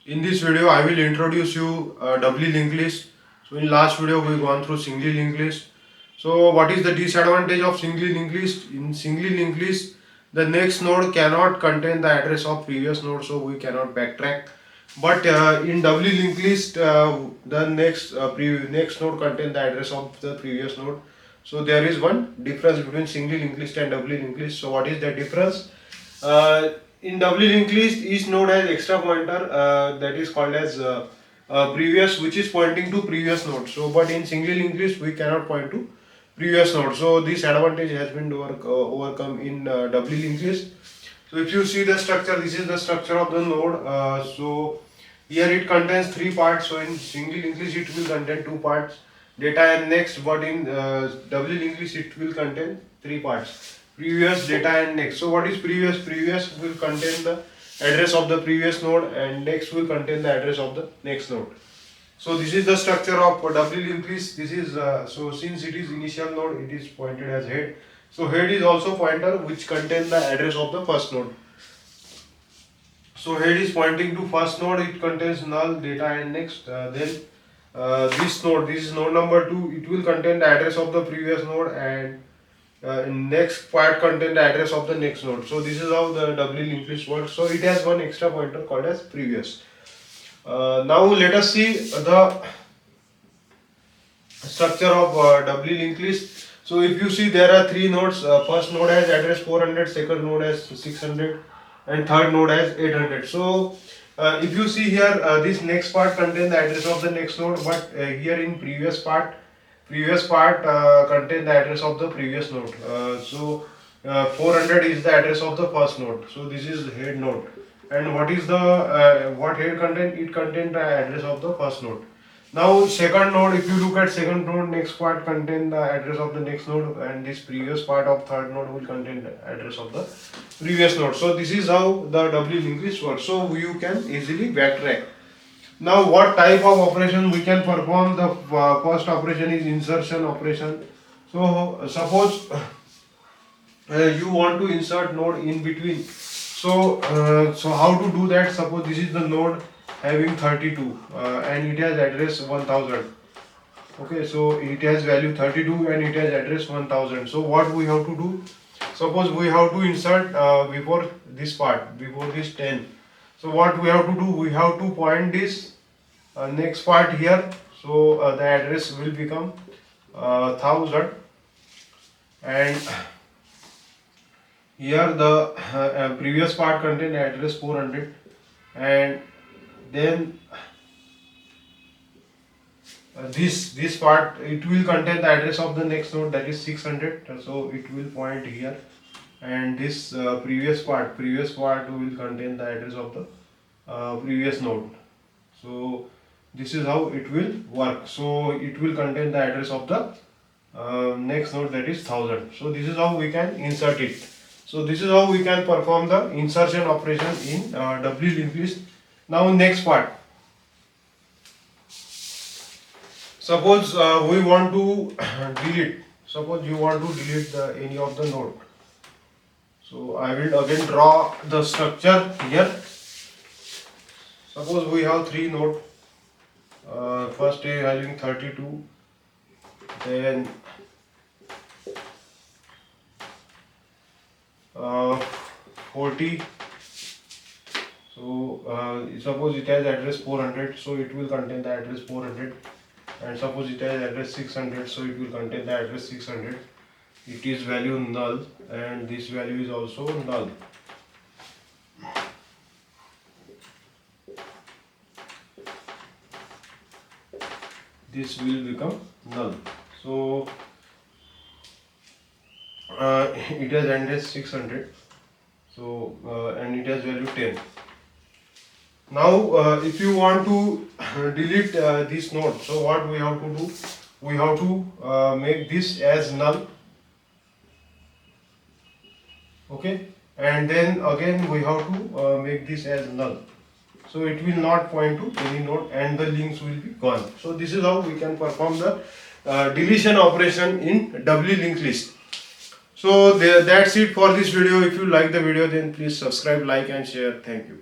In this video, I will introduce you doubly linked list. So in last video, we gone through singly linked list. So what is the disadvantage of singly linked list? In singly linked list, the next node cannot contain the address of previous node, so we cannot backtrack. But in doubly linked list, the next node contain the address of the previous node. So there is one difference between singly linked list and doubly linked list. So what is the difference? In doubly linked list, each node has extra pointer that is called as previous, which is pointing to previous node. So, but in singly linked list, we cannot point to previous node. So, this advantage has been overcome in doubly linked list. So, if you see the structure, this is the structure of the node. So, here it contains three parts. So, in singly linked list, it will contain two parts, data and next. But in doubly linked list, it will contain three parts, previous, data and next. So what is previous? Previous will contain the address of the previous node and next will contain the address of the next node. So this is the structure of doubly linked list. This is so since it is initial node, it is pointed as head. So head is also pointer which contain the address of the first node. So head is pointing to first node, it contains null, data and next. Then this node, this is node number 2, it will contain the address of the previous node and next part contain the address of the next node. So this is how the doubly linked list works. So it has one extra pointer called as previous. Now let us see the structure of doubly linked list. So if you see, there are three nodes. First node has address 400, second node has 600 and third node has 800. So if you see here, this next part contains the address of the next node, but here in previous part contain the address of the previous node. So 400 is the address of the first node. So this is head node. And what is the what head content? It contains the address of the first node. Now second node, if you look at second node, next part contain the address of the next node, and this previous part of third node will contain the address of the previous node. So this is how the doubly linked list works. So you can easily backtrack. Now what type of operation we can perform? The first operation is insertion operation. So suppose you want to insert node in between. So how to do that? Suppose this is the node having 32 and it has address 1000. Okay, so it has value 32 and it has address 1000. So what we have to do? Suppose we have to insert before this part, before this 10. So what we have to do? We have to point this next part here. So the address will become 1000, and here the previous part contain address 400, and then this part, it will contain the address of the next node, that is 600. So it will point here, and this previous part will contain the address of the previous node. So this is how it will work. So it will contain the address of the next node, that is 1000. So this is how we can insert it. So this is how we can perform the insertion operation in doubly linked list. Now next part. Suppose we want to delete. Suppose you want to delete any of the node. So I will again draw the structure here. Suppose we have three nodes. First is having 32, then 40. So suppose it has address 400, so it will contain the address 400. And suppose it has address 600, so it will contain the address 600. It is value null, and this value is also null. This will become null. So it has address 600. So and it has value 10. Now if you want to delete this node, so what we have to do? We have to make this as null. Okay, and then again we have to make this as null. So it will not point to any node and the links will be gone. So this is how we can perform the deletion operation in doubly linked list. So that's it for this video. If you like the video, then please subscribe, like and share. Thank you.